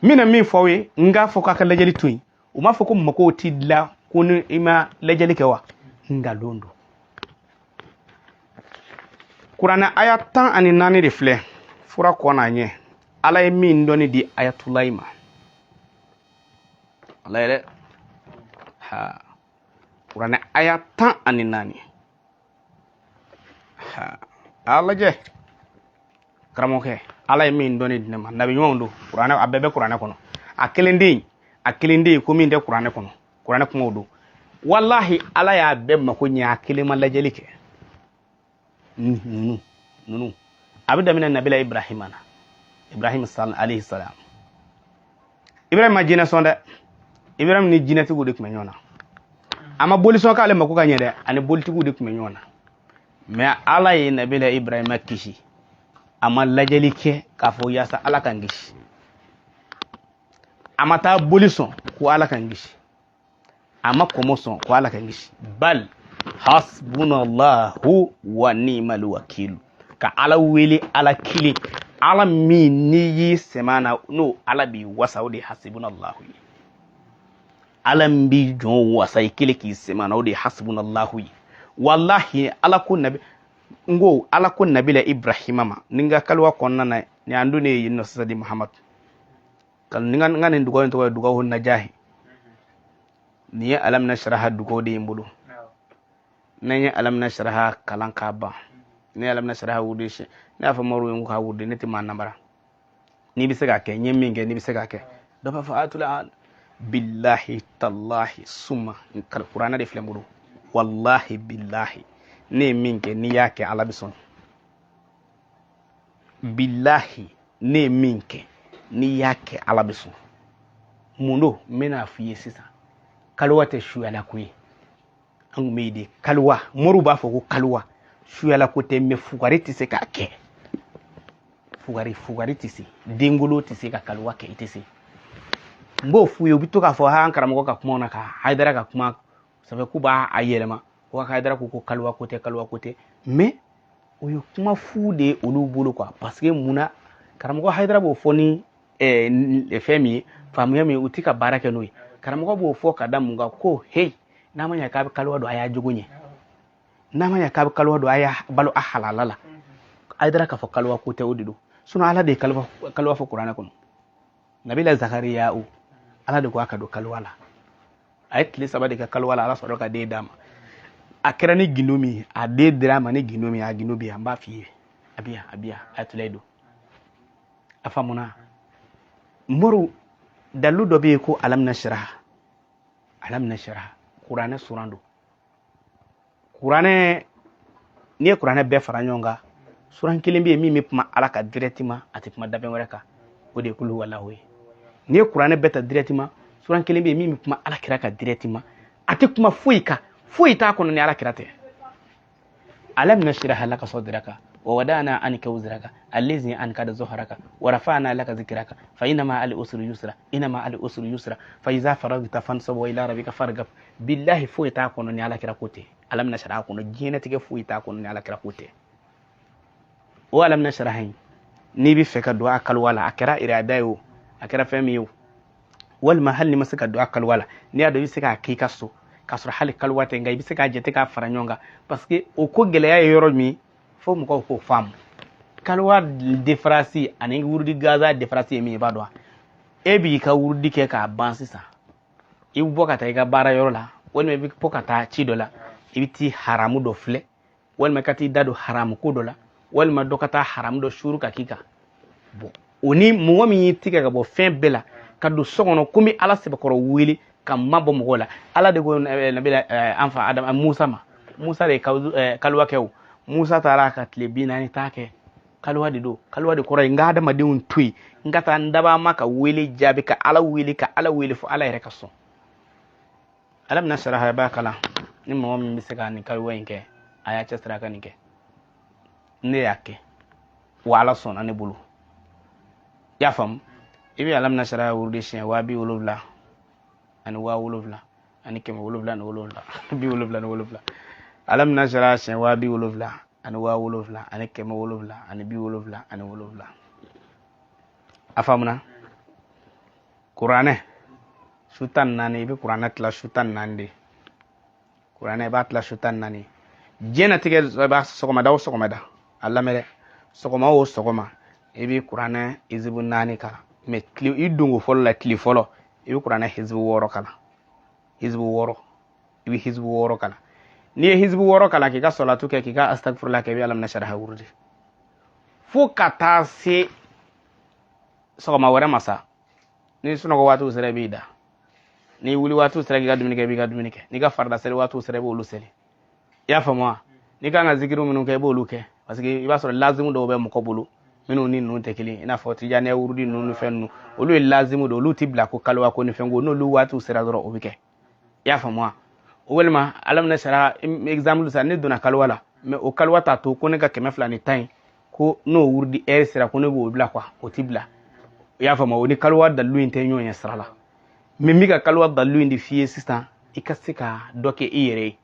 mina min fɔwe nga fɔ ka ka lajɛli to yen u m'a fɔ ko mako ti la ko ni i ma lajɛli kɛ wa ngalon don kuranɛ aya 14 de filɛ fura kɔn'a ɲɛ ala ye min dɔnni di ayatulahi ma ala yɛrɛ ha kuranɛ aya 14 ha a lajɛ karamɔgɔkɛ ala ye min dɔnni di ne ma nabi ɲumanw don kuranɛ a bɛɛ bɛ kuranɛ kɔnɔ a kelen den ko min tɛ kuranɛ kɔnɔ kuranɛ kumaw don wallahi ala y'a bɛɛ mako ɲɛ a kelen ma lajɛli kɛ nunu a bɛ daminɛ nabila ibrahima na ibrahim alayhi salam ibrahim ma jinɛ sɔn dɛ ibrahim ni jinɛtigiw de tun bɛ ɲɔgɔn na a ma boli sɔn k'ale mako ka ɲɛ dɛ ani bolitigiw de tun bɛ ɲɔgɔn na mais ala ye nabila ibrahima kisi a ma lajɛli kɛ k'a fɔ yaasa ala kan kisi a ma taa boli sɔn ko ala kan kisi a ma kɔmɔ sɔn ko ala kan kisi bal hasbunallahu wa ni'mal wakil ka ala wele ala kili ala min ni yi semana no ala bi wasa o de hasbunallahu ala bi jon wasa kili ki semana o de hasbunallahu wallahi ala ko nabi ngo ala ko nabila ibrahima ma ninga kalwa konna na ni andu ne yinno sadi muhammad kal ninga ngane dugo to dugo hon najahi ni alam nashraha dugo de mbulu nanya alam nashraha kalan kaba ni alam nashraha wudi shi ni afa maru ngu ka wudi ni timan nambara ni bi sega ke nyemmi nge ni bi sega ke do fa faatul an billahi tallahi summa kal qur'ana de flembulu wallahi billahi ne minke ni yake ala bison billahi ne minke ni yake ala bison mundo mena fiye sisa kalwa te shuyala kuyi an meide kalwa moru ba fo ko kalwa shuyala ko te me fugari ti se ka ke fugari ti se dengolo ti se ka kalwa ke ti se mbo fuyo bito ka fo ha an karamo ka kuma na ka haidara ka kuma sabe ku ba ayelema ko ka haidara ko kalwa ko te mais oyo kuma fu de olu bolo quoi parce que muna karamo ko haidara bo foni femi famuya mi utika baraka noy karamo ko bo fo ka damunga ko hey namanya ka kalwa do aya jogonye namanya ka kalwa do aya balo ahalalala haidara ka fo kalwa ko te odido suno ala de kalwa fo qur'ana kono nabila zakariya u ala de ko aka do kalwala ayat li sabade ka kalwala ala so do ka de dama akira ni ginomi a de drama ni ginomi a ginobi amba fiye abia atledo afamuna moru dalu do be ko alam nashraha qur'ana surando qur'ana ni qur'ana be faranyonga suran kilimbe mi puma alaka directement atikuma daben wereka ode kulu wallahu ni qur'ana beta directement suran kilimbe mi puma alakira ka directement atikuma fuita kono ni alakira te alam nashraha laka sadraka wa wadana anka wuzraka allazi anka da zuhraka wa rafa'na laka zikraka fa inma al usri yusra fa iza faragta fansab wa ila rabbika fargab billahi fuita kono ni alakira kote alam nashraha kono jinatike fuita kono ni alakira kote wa alam nashraha ni bi feka du'a kalwala akira iradayo akira femiyo wal mahal ni masaka du'a kalwala ni ado bisika akika so kasur hali kalwate ngai bisika jete ka faranyonga parce que o ko geleya yoro mi fo mu ko fam kalwa defrasi ani wurdi gaza defrasi mi badwa ebi ka wurdi ke ka bansisa ibu bokata ga bara yoro la won me bi pokata ci dola ibiti haramu do fle won me kati dado haramu ko dola won ma dokata haramu do shuru ka kika bo oni mo mi tika ga bo fin bela kadu sogono kumi ala sebe koro wili kam mabo mogola ala de go nabila anfa adam musa de kalwa kew musa tara ka tlebina ni take kalwa de koro ngada madin tui ngata ndaba maka wili jabi ka ala wili fu ala reka so alam nasraha bakala ni mo mi misega ni kalwa nke aya chestra ka nike ne yake wala son ani bulu ya fam ibi alam nashara wurdi shin wa bi wolubla ani wa wolubla ani kema wolubla no wolubla bi wolubla no wolubla alam nashara shin wa bi wolubla ani wa wolubla ani kema wolubla ani bi wolubla ani wolubla afamna kuranɛ su tan naani i bɛ kuranɛ tila su tan naani de kuranɛ i b'a tila su tan naani diɲɛnatigɛ i b'a sɔgɔmada o sɔgɔmada a lamɛn dɛ sɔgɔma o sɔgɔma i bɛ kuranɛ hizibu naani kalan mɛ i dongo fɔlɔ la tile fɔlɔ i bɛ kuranɛ hizibu 6 kalan hizibu 6 i bɛ hizibu 6 kalan n'i ye hizibu 6 kalan k'i ka salatu kɛ k'i ka astagfirullah kɛ i bɛ alamina sharaha wurudi fo ka taa se sɔgɔma wɛrɛ ma sa ni sunɔgɔ waatiw sera i b'i da ni wuli waatiw sera k'i ka dumuni kɛ i b'i ka dumuni kɛ n'i ka farida seli waatiw sera i b'olu seli i y'a faamu wa n'i kan ka zikiriw minnu kɛ i b'olu kɛ parce que i b'a sɔrɔ lazimu dɔw bɛ mɔgɔ bolo minnu ni ninnu tɛ kelen i n'a fɔ tijaniya wurudi ninnu ni fɛn ninnu olu ye lazimu de olu ti bila ko kaliwa ko ni fɛn ko n'olu waatiw sera dɔrɔn o bɛ kɛ i y'a faamu wa o walima alamina sara exemple sa ne donna kaliwa la mais o kaliwa t'a to ko ne ka 200 ni 10 ko n'o wurudi heure sera ko ne b'o bila quoi o ti bila i y'a faamu o ni kaliwa dalu in tɛ ɲɔgɔn ye sira la mais n bɛ ka kaliwa dalu in de f'i ye sisan i ka se ka dɔ kɛ i yɛrɛ ye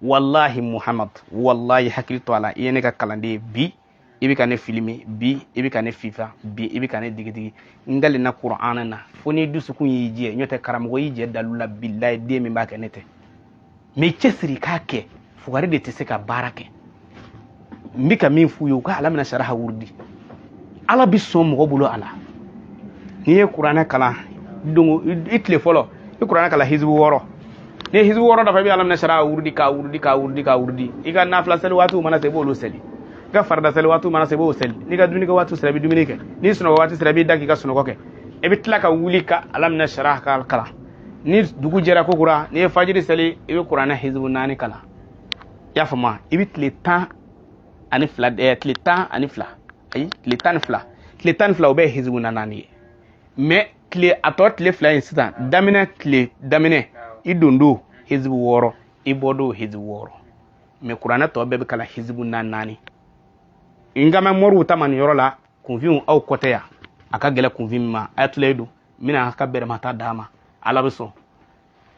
wallahi Muhammad wallahi hakili to a la i ye ne ka kalanden ye bi i bɛ ka ne filmer bi i bɛ ka ne fifa bi i bɛ ka ne digidigi n dalenna Kuranɛ na fo ni dusukun y'i jɛ n'o tɛ karamɔgɔ y'i jɛ dalu la billahi den min b'a kɛ ne tɛ mais cɛsiri k'a kɛ fugari de tɛ se ka baara kɛ n bɛ ka min f'u ye u ka alamina sharaha wurudi ala bɛ sɔn mɔgɔ bolo a la n'i ye kuranɛ kalan donc i tile fɔlɔ i kuranɛ kalan hizibu 6 ni hizibu 6 dafa i bɛ alamina sharaha wurudi ka wurudi i ka nafila seli waatiw mana se i b'olu seli i ka farida seli waatiw mana se i b'o seli n'i ka dumuni kɛ waatiw sera i bɛ dumuni kɛ n'i sunɔgɔ waati sera i b'i da k'i ka sunɔgɔ kɛ i bɛ tila ka wuli ka alamina sharaha kalan ni dugu jɛra kokura n'i ye fajiri seli i bɛ kuranɛ hizibu 4 kalan i y'a faamu i bɛ tile 10 ani 2 tile 10 ani 2 ayi tile 12 o bɛ hizibu 4 ye mais a tɔ tile 2 in sisan daminɛ i dondo hizibu 6 i bɔdo hizibu 6 mais kuranɛ tɔ bɛɛ bɛ kalan hizibu 4 n ka mɛn mɔriw ta ma nin yɔrɔ la kunfinw aw kɔtɛ yan a ka gɛlɛ kunfin min ma ayatulayi don n bɛna a ka bɛrɛmata d'a ma ala bɛ sɔn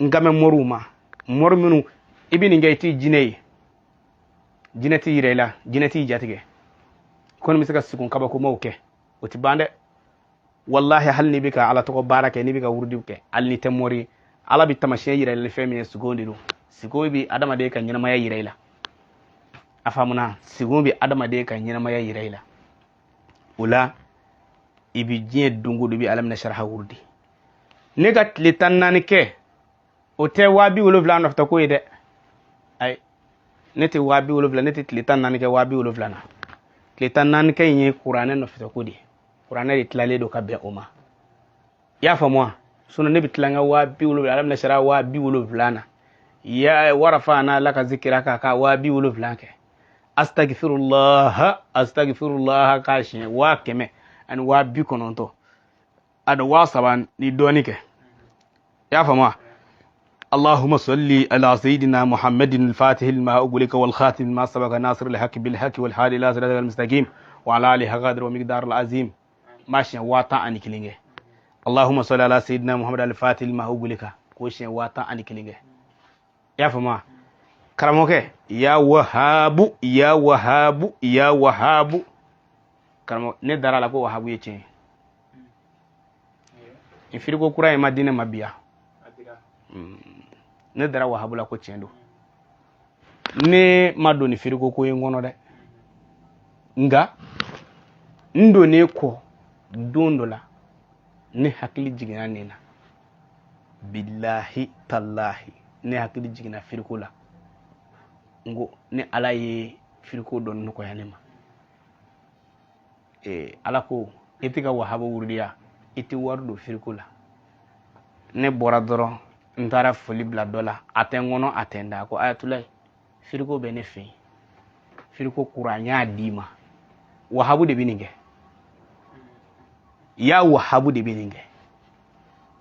n ka mɛn mɔriw ma mɔri minnu i bɛ nin kɛ i t'i jinɛ ye jinɛ t'i yira i la jinɛ t'i jatigɛ kɔni bɛ se ka sigun kabakomaw kɛ o ti ban dɛ wallahi hali n'i bɛ ka ala tɔgɔ baara kɛ n'i bɛ ka wurudiw kɛ hali n'i tɛ mɔri ye ala bɛ tamasiyɛn yira i la ni fɛn min ye sigon de don sigon bɛ adamaden ka ɲɛnamaya yira i la a faamuna sigon bɛ adamaden ka ɲɛnamaya yira i la o la i bɛ diɲɛ don o don i bɛ alamina sharaha wurudi ne ka tile 14 kɛ o tɛ 70,000 nɔfɛ ko ye dɛ ayi ne tɛ 70,000 ne tɛ tile 14 kɛ 70,000 na tile 14 kɛ in ye kuranɛ nɔfɛ ko de ye kuranɛ de tilalen don ka bɛn o ma i y'a faamu wa sinon ne bɛ tila n ka 70,000 alamina sharaha 70,000 na ya warafa ana la ka zikira ka 70,000 kɛ astagfirullah ka siɲɛ 100 ani 90 ani 70 ni dɔɔni kɛ i y'a faamu wa اللهم صل على سيدنا محمد الفاتح لما أغلق والخاتم لما سبق ناصر الحق بالحق والهادي إلى صراط المستقيم وعلى آله قدر ومقدار العظيم ماشي واتا أني كلينجه اللهم صل على سيدنا محمد الفاتح لما أغلق كوشي واتا أني كلينجه يا فما كراموكي يا وهاب كرامو ندار على كو وهاب يتشين infirigo kura ye madina mabia ne dara wahabula ko tiendo ne mado ni firigo ko yengono de nga ndo ne ko dondola ne hakili jigina nena billahi tallahi ne hakili jigina firigo la ngo ne ala ye firigo don no ko yanema ala ko etika wahabo wurdiya iti wardo firigo la ne bora doro ntara foli bila dɔ la a tɛ n kɔnɔ a tɛ n da ko ayatulayi firiko bɛ ne fɛ yen firiko kura n y'a d'i ma wahabu de bɛ nin kɛ ya wahabu de bɛ nin kɛ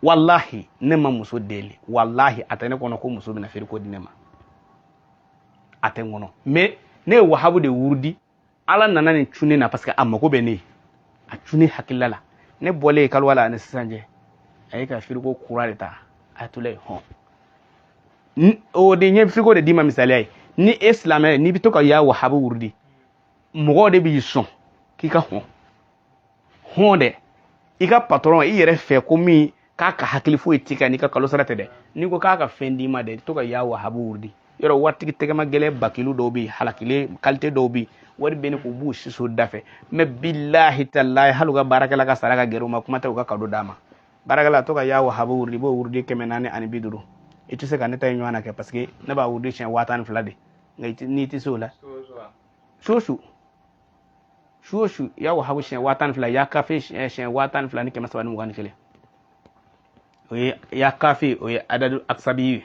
wallahi ne ma muso deli wallahi a tɛ ne kɔnɔ ko muso bɛna firiko di ne ma a tɛ n kɔnɔ mais ne ye wahabu de wurudi ala nana nin cunne na parce que a mako bɛ ne ye a cunne hakilila la ne bɔlen kaliwa la ni sisan cɛ a ye ka firiko kura de ta ayatulayi hɔn o de ɲɛ firigo de d'i ma misaliya ye ni e silamɛ n'i bɛ to ka ya wahabu wurudi mɔgɔw de b'i sɔn k'i ka hɔn dɛ i ka patron i yɛrɛ fɛ ko min k'a ka hakili foyi ti ka n'i ka kalo sara tɛ dɛ n'i ko k'a ka fɛn d'i ma dɛ to ka yaa wahabu wurudi yɔrɔ waritigi tɛgɛma gɛlɛ bakilu dɔw bɛ yen halakile kalite dɔw bɛ yen wari bɛ ne k'u b'u siso da fɛ mɛ bilahi talahi hali u ka baarakɛla ka sara ka gɛrɛ u ma kuma tɛ u ka kado d'a ma baarakɛla to ka yaa wahabu wurudi i b'o wurudi 450 i tɛ se ka ne ta in ɲɔgɔn na kɛ parce que ne b'a wurudi siɲɛ 12 de nka n'i tɛ se o la su yaa wahabu siɲɛ 12 yaa kafe siɲɛ 12 ni 321 o ye yaa kafe o ye adadu aksabi ye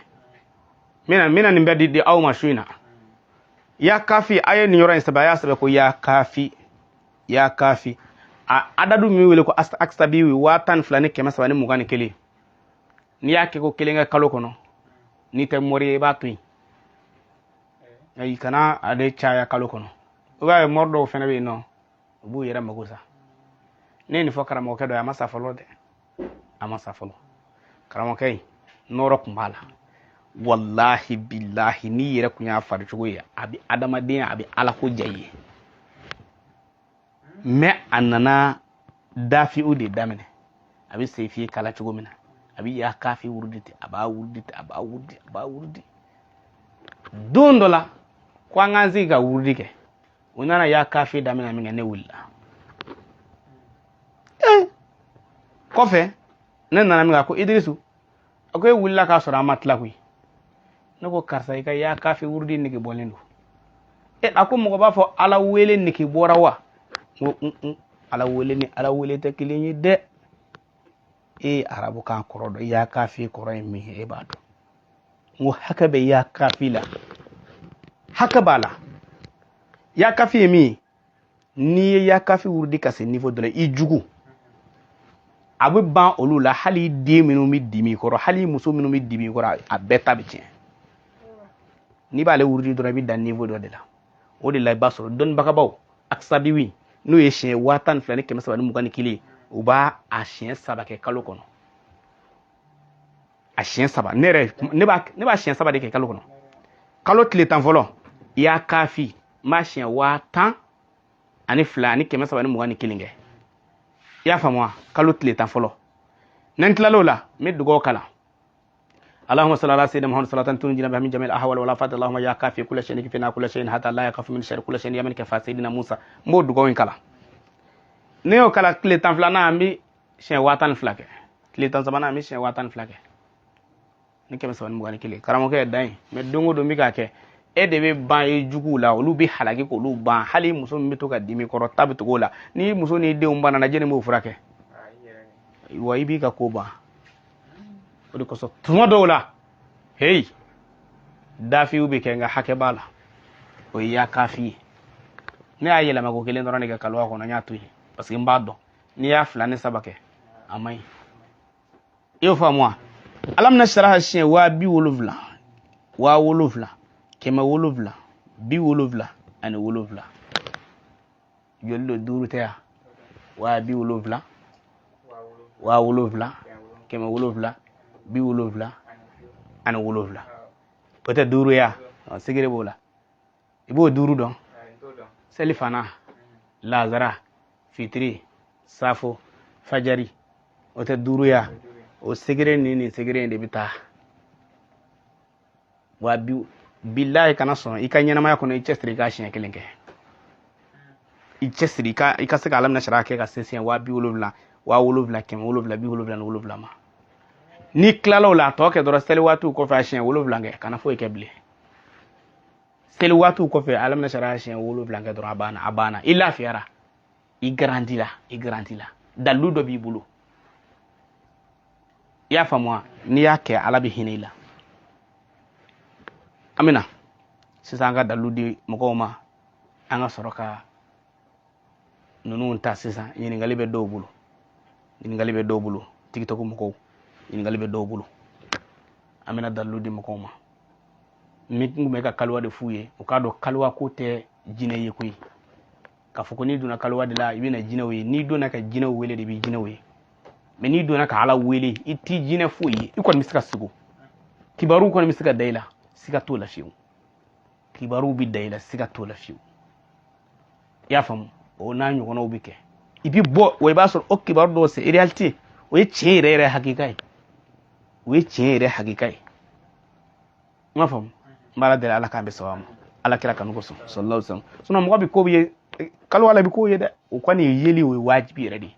mina nin bɛ di aw ma su in na yaa kafi a ye nin yɔrɔ in sɛbɛn a y'a sɛbɛn ko yaa kafi a adadu min wele ko aksabi 12 ni 321 n'i y'a kɛ ko 1 kɛ kalo kɔnɔ n'i tɛ mori ye i b'a to yen i kana ale caya kalo kɔnɔ i b'a ye mɔri dɔw fɛnɛ bɛ yen nɔ u b'u yɛrɛ mago sa ne ye nin fɔ karamɔgɔkɛ dɔ ye a ma sa fɔlɔ dɛ a ma sa fɔlɔ karamɔgɔkɛ in nɔrɔ tun b'a la wallahi billahi n'i yɛrɛ kun y'a fari cogo ye a bɛ adamadenya a bɛ ala ko ja i ye mɛ a nana dafi'u de daminɛ a bɛ sefiye kala cogo min na a bɛ yaa kafi wurudi ten a b'a wurudi don dɔ la ko an k'an sigi ka wurudi kɛ u nana yaa kafi daminɛ min kɛ ne wulila kɔfɛ ne nana min kɛ a ko Idrisu a ko e wulila k'a sɔrɔ an ma tila koyi ne ko karisa i ka yaa kafi wurudi nege bɔlen don a ko mɔgɔ b'a fɔ ala wele nege bɔra wa n ko ala wele ni ala wele tɛ kelen ye dɛ arabu kan kɔrɔ dɔn yaa kafi kɔrɔ ye min ye e b'a dɔn n ko hakɛ bɛ yaa kafi la hakɛ b'a la yaa kafi ye min ye n'i ye yaa kafi wurudi ka se niveau dɔ la i jugu a bɛ ban olu la hali den minnu bɛ dimi kɔrɔ hali muso minnu bɛ dimi kɔrɔ a bɛɛ ta bɛ tiɲɛ n'i b'ale wurudi dɔrɔn i bɛ dan niveau dɔ de la o de la i b'a sɔrɔ dɔnnibagabaw aksabiwi n'o ye siɲɛ 12 ni 321 u b'a a siɲɛ 3 kɛ kalo kɔnɔ a siɲɛ 3 ne b'a siɲɛ 3 de kɛ kalo kɔnɔ kalo tile 10 fɔlɔ i y'a kafi n b'a siɲɛ 10 ani 2 ni 321 kɛ i y'a faamu wa kalo tile 10 fɔlɔ ni n tilal'o la n bɛ dugawu kalan اللهم صل على سيدنا محمد صلاة تنجينا بها من جميع الأحوال والآفات اللهم يا كافي كل شيء كفينا كل شيء حتى لا يخاف من شر كل شيء يمن كفا سيدنا موسى مو دغوين كلا نيو كلا كلي تان فلانا امبي شين واتان فلاكه كلي تان سبانا امبي شين واتان فلاكه نكي مسوان مغاني كلي كراموكي داي مي دونغو دومي كاكه e de bɛ ban ye jugu la olu bɛ halaki k'olu ban hali muso min bɛ to ka dimi kɔrɔ ta bɛ togo la ni muso ni denw banana jɛni b'o furakɛ wa i b'i ka ko ban o de kosɔn tuma dɔw la hey dafiw bɛ kɛ nka hakɛ b'a la o ye yaa kafi ye ne y'a yɛlɛma ko 1 dɔrɔn de kɛ kaliwa kɔnɔ n y'a to yen parce que n b'a dɔn n'i y'a 2 ni 3 kɛ a man ɲi i y'o faamu wa ala mina saraha siɲɛ 70,000 70,000 700 70 ani 7 joli do 5 tɛ yan 70,000 70 700 70 ani 7 o tɛ 5 ya sigiri b'o la i b'o 5 dɔn selifana lazara fitiri safo fajari o tɛ 5 ya o sigiri ni sigiri de bɛ taa wa billahi kana sɔn i ka ɲɛnamaya kɔnɔ i cɛsiri i ka siɲɛ 1 kɛ i cɛsiri i ka se ka ala minɛ sara kɛ ka se siɲɛ 70,000 70 700 70 ni 7 ma ni tilala o la a tɔ kɛ dɔrɔn seli waatiw kɔfɛ a siɲɛ 7 kɛ kana foyi kɛ bilen seli waatiw kɔfɛ ala minɛ sara a siɲɛ 7 kɛ dɔrɔn a banna i lafiyara i garanti la dalilu dɔ b'i bolo i y'a faamu wa n'i y'a kɛ ala bɛ hinɛ i la amina sisan an ka dalilu di mɔgɔw ma an ka sɔrɔ ka ninnu ta sisan ɲininkali bɛ dɔw bolo tiktok mɔgɔw ɲininkali bɛ dɔw bolo an bɛna dalilu di mɔgɔw ma min tun bɛ ka kaliwa de f'u ye u k'a dɔn kaliwa ko tɛ jinɛ ye koyi k'a fɔ ko n'i donna kaliwa de la i bɛna jinɛw ye n'i donna ka jinɛw wele de bɛ jinɛw ye mɛ n'i donna ka ala wele i t'i jinɛ foyi ye i kɔni bɛ se ka sigo kibaruw kɔni bɛ se ka da i la siga t'o la fiyewu kibaruw bɛ da i la siga t'o la fiyewu i y'a faamu o n'a ɲɔgɔnnaw bɛ kɛ i bɛ bɔ wa i b'a sɔrɔ o kibaru dɔw c'est réalité o ye tiɲɛ yɛrɛ yɛrɛ hakika ye o ye tiɲɛ yɛrɛ hakika ye i m'a faamu n b'ala deli ala k'an bɛ sɔrɔ ma ala kira kanu kosɔn sallallahu alaihi wasallam sinon mɔgɔ bɛ ko bɛ ye kaliwa la bɛ ko ye dɛ o kɔni ye yeli o ye wajibi yɛrɛ de ye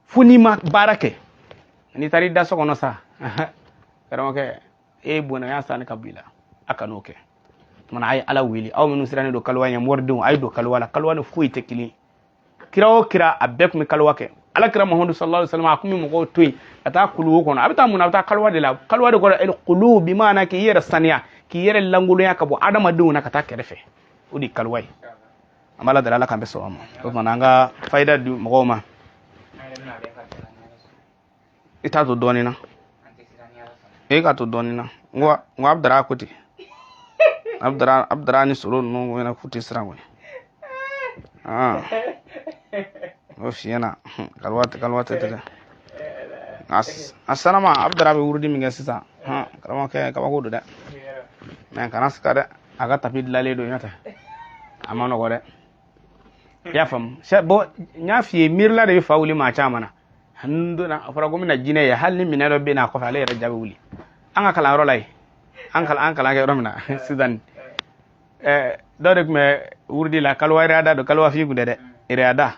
fo n'i ma baara kɛ n'i taara i da so kɔnɔ sa karamɔgɔkɛ e bɔnna sa ne ka b'i la a kan'o kɛ tumana a ye ala wele aw minnu sirannen don kaliwa ɲɛ mɔridenw a ye don kaliwa la kaliwa ni foyi tɛ kelen kira o kira a bɛɛ tun bɛ kaliwa kɛ ala kira muhamadu sallallahu alaihi wasallam a tun bɛ mɔgɔw to yen ka taa kuluwo kɔnɔ a bɛ taa mun na a bɛ taa kaliwa de la kaliwa de kɔrɔ el qulub bi maana k'i yɛrɛ saniya k'i yɛrɛ langolonya ka bɔ adamadenw na ka taa kɛrɛfɛ o de kaliwa ye an b'ala deli ala k'an bɛ sɔn o ma o tumana an ka fayida di mɔgɔw ma i t'a to dɔɔnin na e ka to dɔɔnin na n ko abudara ko ten abudara ni solo ninnu ɲɛna k'u tɛ siran koyi o fiɲɛ na kaliwa tɛ dɛ a sanama abudara bɛ wurudi min kɛ sisan karamɔgɔkɛ kabako don dɛ mɛ kana sika dɛ a ka tapi dilanlen don ɲɔtɛ a ma nɔgɔ dɛ i y'a faamu bon n y'a f'i ye miirila de bɛ fa wuli maa caman na donna a fɔra ko n bɛna jinɛ ye hali ni minɛ dɔ bɛ n'a kɔfɛ ale yɛrɛ jaabi wuli an ka kalanyɔrɔ la yen an kalan kɛ yɔrɔ min na sisan dɔw de tun bɛ wurudi la kaliwa irada don kaliwa f'i kun tɛ dɛ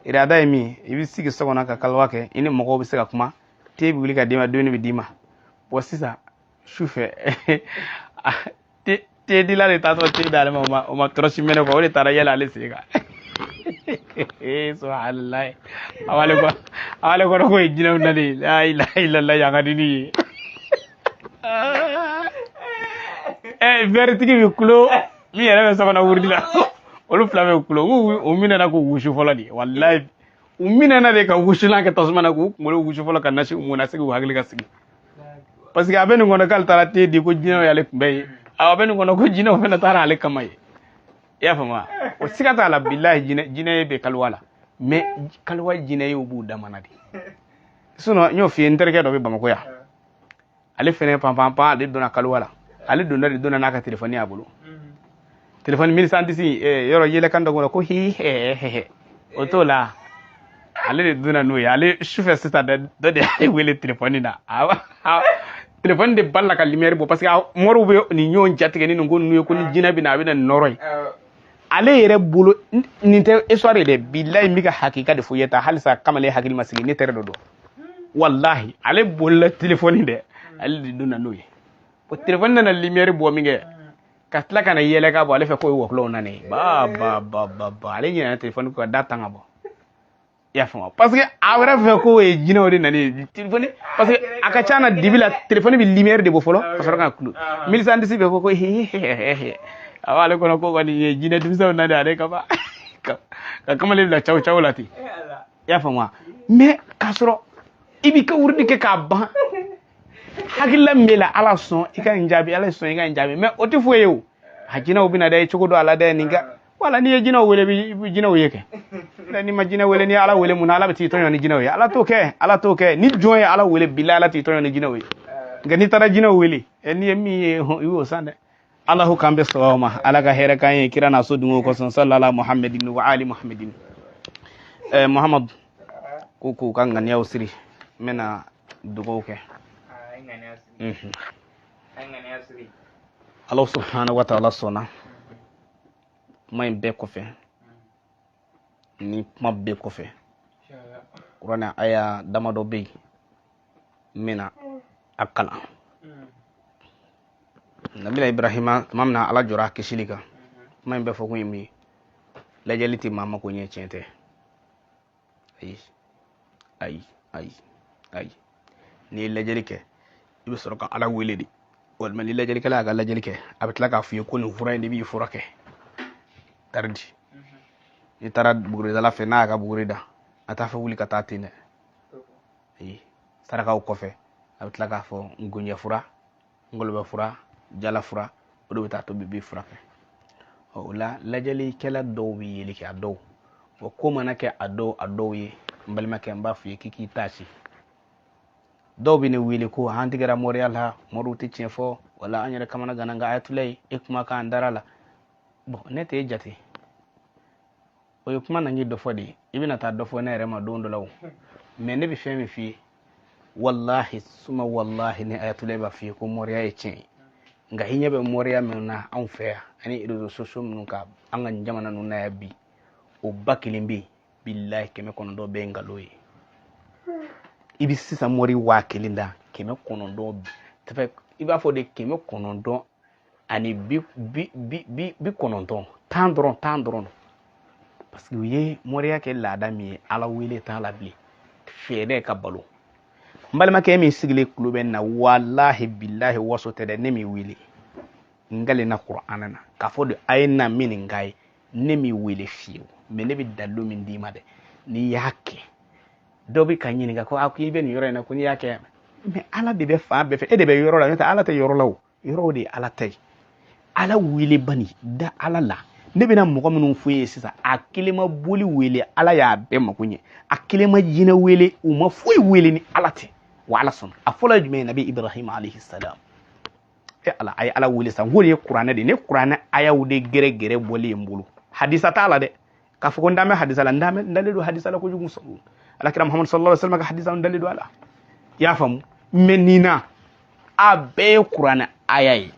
irada ye min i bɛ sigi so kɔnɔ ka kaliwa kɛ i ni mɔgɔw bɛ se ka kuma te bɛ wuli ka d'i ma dumuni bɛ d'i ma bon sisan su fɛ te dila de taatɔ te d'ale ma o ma tɔrɔsi mɛnɛ quoi o de taara yɛlɛ ale sen kan subhanallah ale kɔrɔ ko ye jinɛw nalen la ilaha illallah yan ka di ni ye vertigi bɛ kulo min yɛrɛ bɛ so kɔnɔ wurudi la olu fila bɛ kulo o minɛna ko wusu fɔlɔ de wallahi u minɛna de ka wusulan kɛ tasuma na k'u kunkolo wusu fɔlɔ ka nasi mun na sigi u hakili ka sigi parce que a bɛ nin kɔnɔ k'ale taara te di ko jinɛw y'ale kunbɛn ye a bɛ nin kɔnɔ ko jinɛw fana taara ale kama ye i y'a faamu o siga t'a la bilahi jinɛ bɛ kaliwa la mais kaliwa jinɛ yew b'u damana de sinon n y'o f'i ye n terikɛ dɔ bɛ Bamakɔ yan ale fɛnɛ panpanpan ale donna kaliwa la ale donna n'a ka telefɔni y'a bolo telefɔni 1110 yɔrɔ yɛlɛkan dɔ kɔnɔ ko hi o t'o la ale de donna n'o ye ale sufɛ sisan dɔ de y'ale wele telefɔni na telefɔni de bala ka lumière bɔ parce que mɔriw bɛ nin ɲɔgɔn jatigɛ ni nin ko ninnu ye ko ni jinɛ bɛ na a bɛ na nin nɔrɔ ye ale yɛrɛ bolo nin tɛ histoire de bilahi n bɛ ka hakika de fɔ i ye ta halisa kamalen hakili ma sigi ne tɛrɛ dɔ dɔn wallahi ale bolila telefɔni dɛ ale de donna n'o ye o telefɔni nana lumière bɔ min kɛ ka tila ka na yɛlɛ ka bɔ ale fɛ k'o ye wɔkulɔw nana ye ba ale ɲinɛna telefɔni ko ka da tan ka bɔ i y'a faamu parce que a wɛrɛ fɛ k'o ye jinɛw de nana ye telefɔni parce que a ka ca na dibi la telefɔni bɛ lumière de bɔ fɔlɔ ka sɔrɔ ka kulo 1110 bɛ fɔ ko awɔ ale kɔnɔ ko kɔni ye jinɛ denmisɛnw nana ale kama ka kamalen bila caw la ten i y'a faamu mais k'a sɔrɔ i b'i ka wurudi kɛ k'a ban hakilila min b'e la ala sɔn i ka nin jaabi ala sɔn i ka nin jaabi mais o tɛ foyi ye o a jinɛw bɛ na dɛ cogo dɔ a la dɛ nin ka wala n'i ye jinɛw wele i bɛ jinɛw ye kɛ n'i ma jinɛ wele ni ala wele mun na ala bɛ t'i tɔɲɔ ni jinɛw ye ala t'o kɛ ni jɔn ye ala wele bilahi ala t'i tɔɲɔ ni jinɛw ye nka n'i taara jinɛw wele n'i ye min ye i y'o san dɛ alahu k'an bɛ sɔrɔ o ma ala ka hɛrɛ k'an ye kira n'a so dungo kɔsɔn sallallahu muhammadin wa ali muhammadin muhammadu ko k'u ka ŋaniyaw siri n bɛna dugawu kɛ ala subhanahu wa ta'ala sɔnna kuma in bɛɛ kɔfɛ ni kuma bɛɛ kɔfɛ kuranɛ aya damadɔ bɛ yen n bɛna a kalan nabila ibrahima tuma min na ala jɔra a kisili kan kuma in bɛɛ fɔ kun ye min ye lajɛli tɛ maa ma ko ɲɛ tiɲɛ tɛ ayi n'i ye lajɛli kɛ i bɛ sɔrɔ ka ala wele de walima ni lajɛlikɛla y'a ka lajɛli kɛ a bɛ tila k'a f'i ye ko nin fura in de b'i furakɛ taridi n'i taara buguridala fɛ n'a y'a ka buguri da a t'a fɛ wuli ka taa ten dɛ ayi sarakaw kɔfɛ a bɛ tila k'a fɔ ngonjɛ fura ngɔlɔbɛ fura jala fura o de bɛ taa to b'i furakɛ o la lajɛlikɛla dɔw bɛ yeli kɛ a dɔw ko mana kɛ a dɔw ye n balimakɛ n b'a f'i ye k'i k'i taasi dɔw bɛ ne wele ko an tigɛra mɔriya la mɔriw tɛ tiɲɛ fɔ wala an yɛrɛ kamana gana nka ayatula ye e kuma k'an dara la bon ne tɛ e jate o ye kuma na n ye dɔ fɔ de ye i bɛna taa dɔ fɔ ne yɛrɛ ma don dɔ la o mais ne bi fɛn min f'i ye wallahi suma wallahi ni ayatollah b'a f'i ye ko mɔriya ye tiɲɛ ye nka i ɲɛ bɛ mɔriya min na anw fɛ yan ani réseaux sociaux minnu ka an ka jamana ninnu na yan bi o ba kelen bɛ yen billahi 900 bɛɛ ye nkalon ye i bɛ sisan mɔri 1000 da 900 i b'a fɔ de 900 ani bi kɔnɔntɔn 10 dɔrɔn parce que u ye mɔriya kɛ laada min ye ala wele t'a la bilen fɛɛrɛ ka balo n balimakɛ min sigilen tulo bɛ na wallahi billahi waso tɛ dɛ ne m'i wele n galenna Qur'ana na k'a fɔ de a ye na min nin k'a ye ne m'i wele fiyewu mais ne bɛ dalilu min d'i ma dɛ n'i y'a kɛ dɔw bɛ ka ɲininka ko a ko i bɛ nin yɔrɔ in na ko n'i y'a kɛ mais ala de bɛ fan bɛɛ fɛ e de bɛ yɔrɔ la n'o tɛ ala tɛ yɔrɔ la o yɔrɔ de ye ala ta ye ala wele bani da ala la ne bɛna mɔgɔ minnu fɔ ye sisan a kelen ma boli wele ala y'a bɛɛ mako ɲɛ a kelen ma jinɛ wele u ma foyi wele ni ala tɛ wa ala sɔnna a fɔlɔ ye jumɛn ye nabi ibrahim alayhi salam ala a ye ala wele sisan ko de ye kuranɛ de ne kuranɛ ayaw de gɛrɛ bɔlen n bolo hadisa t'a la dɛ k'a fɔ ko n dalen bɛ hadisa la n dalen don hadisa la kojugu sɔrɔ alakira muhammad sallallahu alaihi wasallam ka hadisa n dalen don a la i y'a faamu mais nin na a bɛɛ ye kuranɛ aya ye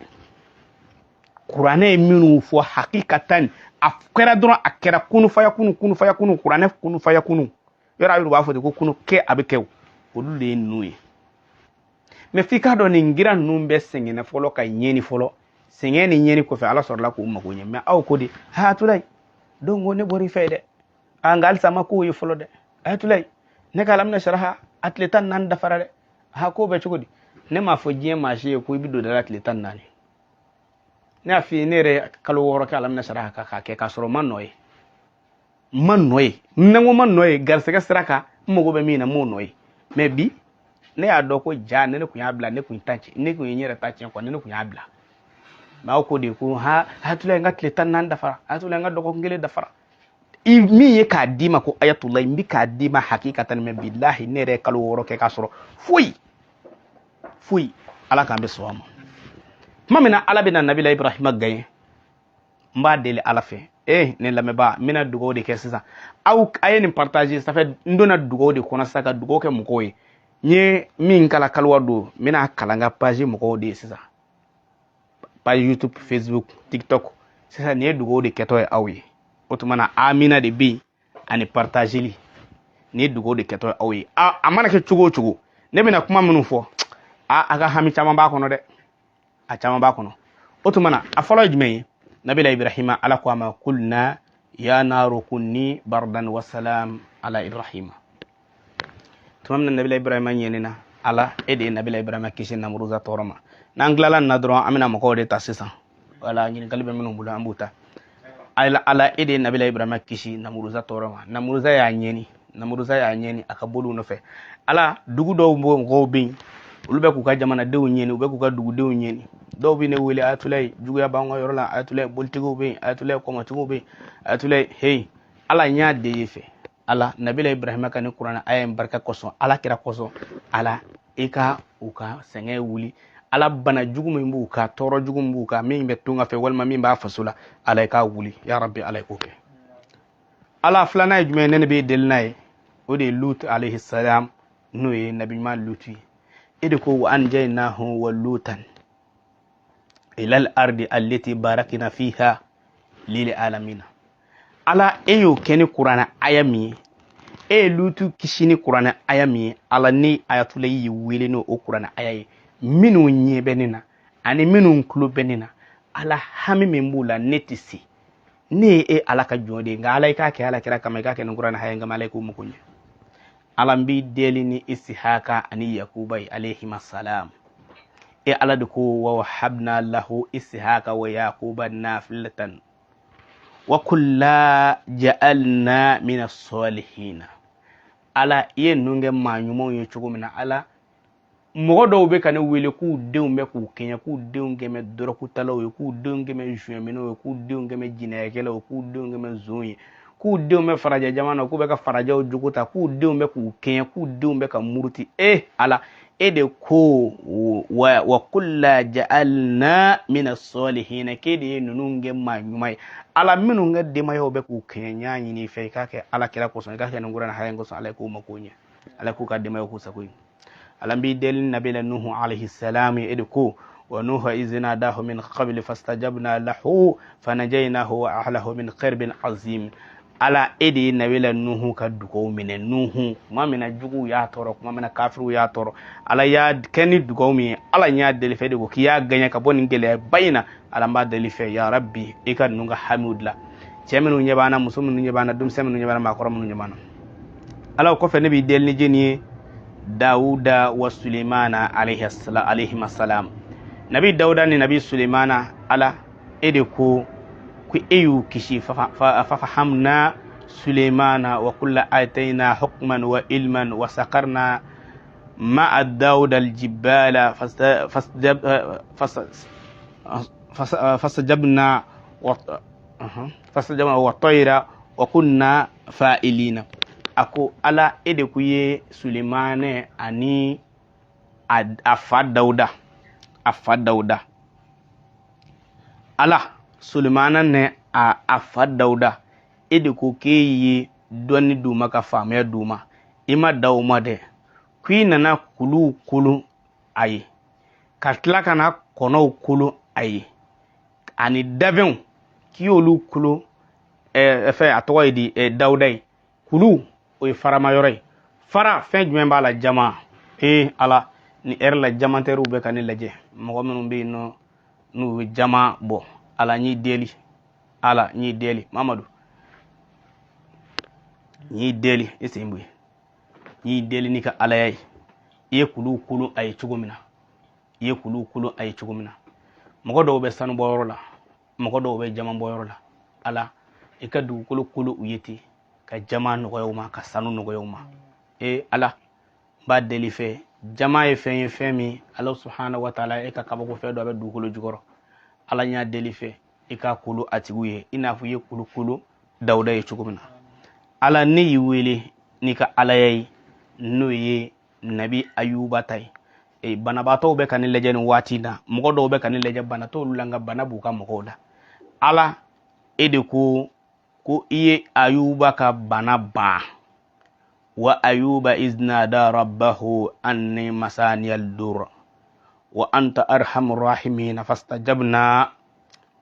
kuranɛ ye minnu fɔ hakikatan a kɛra dɔrɔn a kɛra kunu fayakunu kuranɛ kunu fayakunu yɔrɔ a b'a fɔ de ko kunu kɛ a bɛ kɛ olu de ye ninnu ye mais f'i k'a dɔn nin gira ninnu bɛ sɛgɛnna fɔlɔ ka ɲɛni fɔlɔ sɛgɛn ni ɲɛni kɔfɛ ala sɔrɔla k'u mago ɲɛ mais aw ko de ayatollah donc ne bɔra i fɛ dɛ nka halisa ma k'o ye fɔlɔ dɛ ayatollah ne ka alamina saraha a tile 14 dafara dɛ k'o bɛ cogo di ne m'a fɔ diɲɛ maa si ye ko i bɛ don da la tile 14 ne y'a f'i ye ne yɛrɛ kalo 6 kɛ alamina saraha k'a kɛ k'a sɔrɔ ma nɔ ye ne ko ma nɔ ye garisɛgɛ sira kan n mago bɛ min na m'o nɔ ye mais bi ne y'a dɔn ko ja ne kun y'a bila ne kun ye n yɛrɛ ta tiɲɛ quoi ne kun y'a bila mais aw ko de ko ayatollah n ka tile 14 dafara ayatollah n ka dɔgɔkun 1 dafara min ye k'a d'i ma ko ayatollah n bɛ k'a d'i ma hakikatan mais billahi ne yɛrɛ ye kalo 6 kɛ k'a sɔrɔ foyi ala k'an bɛ sɔn a ma tuma min na ala bɛna nabila ibrahima gagné n b'a deli ala fɛ ne lamɛnbaa n bɛna dugawu de kɛ sisan a ye nin partager ça fait n donna dugawu de kɔnɔ sisan ka dugawu kɛ mɔgɔw ye n ye min kala kaliwa don n bɛna kalan n ka page mɔgɔw de ye sisan page youtube facebook tiktok sisan nin ye dugawu de kɛtɔ ye aw ye o tuma na amina de bɛ yen ani partageli nin ye dugawu de kɛtɔ ye aw ye a mana kɛ cogo o cogo ne bɛna kuma minnu fɔ a ka hami caman b'a kɔnɔ dɛ a caman b'a kɔnɔ o tuma na a fɔlɔ ye jumɛn ye nabila ibrahima ala ko a ma kulna ya naru kunni bardan wa salam ala ibrahima tuma min na nabila ibrahima ɲɛnina ala e de ye nabila ibrahima kisi namuruza tɔɔrɔ ma n'an tilala nin na dɔrɔn an bɛna mɔgɔw de ta sisan wala ɲininkali bɛ minnu bolo an b'u ta ala e de ye nabila ibrahima kisi namuruza tɔɔrɔ ma namuruza y'a ɲɛni a ka boliw nɔfɛ ala dugu dɔw mɔgɔw bɛ yen olu bɛ k'u ka jamanadenw ɲɛni u bɛ k'u ka dugudenw ɲɛni dɔw bɛ ne wele ayatollah juguya b'an ka yɔrɔ la ayatollah bolitigiw bɛ yen ayatollah kɔmɔtigiw bɛ yen ayatollah hey ala n y'a de ye fɛ ala nabila ibrahima ka ni kuranɛ aya in barika kosɔn ala kira kosɔn ala i ka u ka sɛgɛn wuli ala bana jugu min b'u ka tɔɔrɔ jugu min b'u ka min bɛ tunga fɛ walima min b'a faso la ala i k'a wuli ya rabbi ala i k'o kɛ ala filanan ye jumɛn ne bɛ deli n'a ye o de ye lut alayhi salam n'o ye nabi ɲuman lutu ye e de ko wa anjaynahu wa lutan ila al-ardi allati barakna fiha lil alamina ala e y'o kɛ ni kuranɛ aya min ye e ye lutu kisi ni kuranɛ aya min ye ala ni ayatollah yi wele n'o kuranɛ aya ye minnu ɲɛ bɛ ne na ani minnu tulo bɛ ne na ala hami min b'u la ne tɛ se ne ye e ala ka jɔn de ye nka ala i k'a kɛ ala kira kama i k'a kɛ ni kuranɛ aya nka ala i k'o mago ɲɛ ala n b'i deli ni isihaka ani yakuba ye alayhima salam e ala de ko wa wahabna lahu isihaka wa yakuba nafilatan wa kulla ja'alna min as-salihin ala ye nunge ma ɲumanw ye cogo min na ala mɔgɔ dɔw bɛ ka ne wele k'u denw bɛ k'u kɛɲɛ k'u denw gɛmɛ dɔrɔkutalaw ye k'u denw gɛmɛ zuɲɛminaw ye k'u denw gɛmɛ jinɛyakɛlaw ye k'u denw gɛmɛ zon ye k'u denw bɛ farajɛ jamana k'u bɛ ka farajɛw jogo ta k'u denw bɛ k'u kɛɲɛ k'u denw bɛ ka muruti ala e de ko wa kulla ja'alna min as-salihin ke de ye ninnu kɛ maa ɲuman ye ala minnu ka denbayaw bɛ k'u kɛɲɛ n y'a ɲini i fɛ i k'a kɛ ala kira kosɔn i k'a kɛ nin kuranɛ haya in kosɔn ala k'o mako ɲɛ ala ku ka dema ku sakoy alam bi del nabila nuhu alayhi salam edko wa nuhu izna dahu min qabl fastajabna lahu fanajaynahu wa ahlahu min qirbin azim ala edi nabila nuhu ka dugo mine nuhu kuma mina jugu ya toro kuma mina kafiru ya toro ala ya keni dugo mi ala nya del fe de ko kiya ganya ka bonin gele bayina ala ma del fe ya rabbi ikan nunga hamudla cemenu nyebana musumnu nyebana dum semenu nyebana makoro mu nyebana ala ko fe nabi del ni jeni dauda wa sulaimana alayhi assalam nabi dauda ni nabi sulaimana ala ede ko ku eyu kishi fafahamna sulaimana wa kullu atayna hukman wa ilman wa sakarna ma'a dauda aljibala fastajabna wa tayra wa kunna fa'ilina ako ala ede ku ye sulaimane ani afa dauda ala Sulemana ne a afa dauda ede ko ke yi doni duma ka faama duma ima dawma de kwina na kulu ayi katla kana kono kulu ayi ani daben kiyolu kulu fe atoyidi daudai kulu o farama yore fara fen jumen bala jama ala ni la jamanteru be kan laje mo minum be no jama bo ala ñi deli mamadou ñi deli isimbu ñi deli ni ka ala yay ye kulu ay cugumina mogo do be sanu boyoro la mogo do be jama boyoro la ala e ka du kulu uyeti ka jama no yoma ka sanu no yoma ala ba deli fe jama e fe mi Allah subhanahu wa ta'ala e ka kabako fe do be du kulu jugoro ala nya deli fe ika kulu atiguye ina fu ye kulu dauda ye chugumina ala ni yiwele ni ka ala yai no ye nabi ayuba tai bana bato be kan leje ni watina mogo do be kan leje bana to langa bana buka mogoda ala ede ko iye ayuba ka bana ba wa ayuba iznada rabbahu anni masaniyal dur wa anta arhamur rahimin fastajabna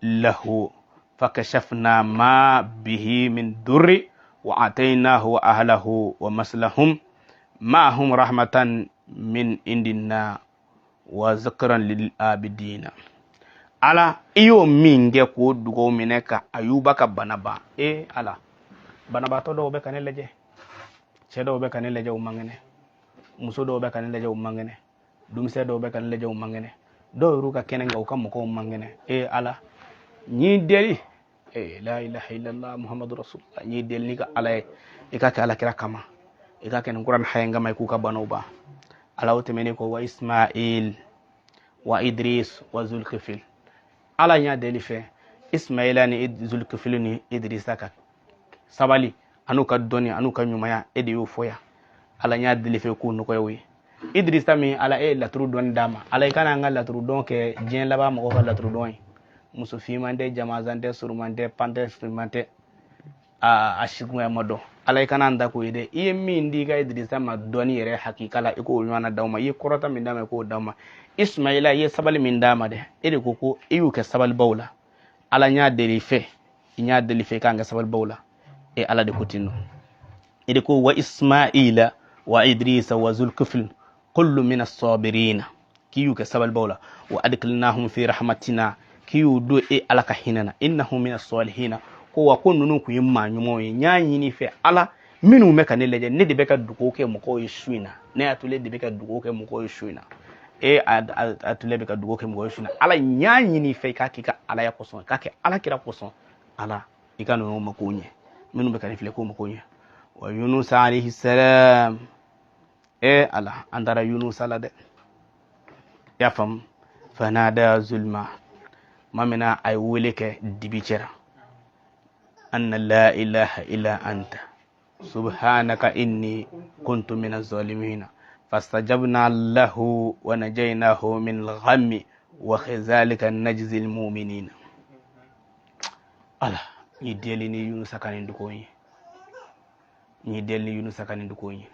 له فكشفنا ما به من ضر وآتيناه وأهله ومثلهم معهم رحمة من عندنا وذكرا للعابدين على iyo minge ko dugo mineka ayuba ka banaba ala banaba to do be kan leje cedo be kan leje o mangene muso do be kan leje o mangene dum se do be kan leje o mangene do ruka kenenga o kam ko mangene ala ñi deli la ilaha illallah muhammadur rasulullah ñi del ni ka ala e ka ala kira kama e ka ken quran hayanga may ku ka banoba ala o temene ko wa ismail wa idris wa zulkifil ala nya deli fe ismaila ni zulkifil ni idrisa ka sabali anu ka doni anu ka nyumaya edi yo foya ala nya deli fe ku no ko yoy idrisa mi ala la tru don dama ala kana ngal la tru don ke jien laba mo ko la tru don muso fimande jamazante surmante pante surmante ashigwe modo alay kana nda ko ide iye min diga idrisa ma doni yere hakikala iko nyana dawma yi korota min dama ko dawma ismaila ye sabal min dama de ede koko iyu ke sabal bawla ala nya deli fe kanga sabal bawla ala de kotino ede ko wa ismaila wa idrisa wa zulkifl kullu min as-sabirin kiyu ke sabal bawla wa adkilnahum fi rahmatina kiyu do alaka hinana innahu min as-salihin ko wa ko nunu ku yimma nyumo nyanyi ni fe ala minu meka ne leje ne de beka duko ke mo ko yishuina ne atule de beka duko ke mo ko yishuina atule beka duko ke mo ko yishuina ala nyanyi ni fe ka kika ala ya koson ka ke ala kira koson ala ikano no makonye minu beka ne fle ko makonye wa yunus alayhi salam ala andara yunus ala de ya fam fanada zulma mamina ay wulike dibicera anna la ilaha illa anta subhanaka inni kuntu minaz zalimin fastajabna lahu wa najaynahu min al-ghammi wa kadhalika najzi al-mu'minin ala ni deli ni yunus kanin dukoyi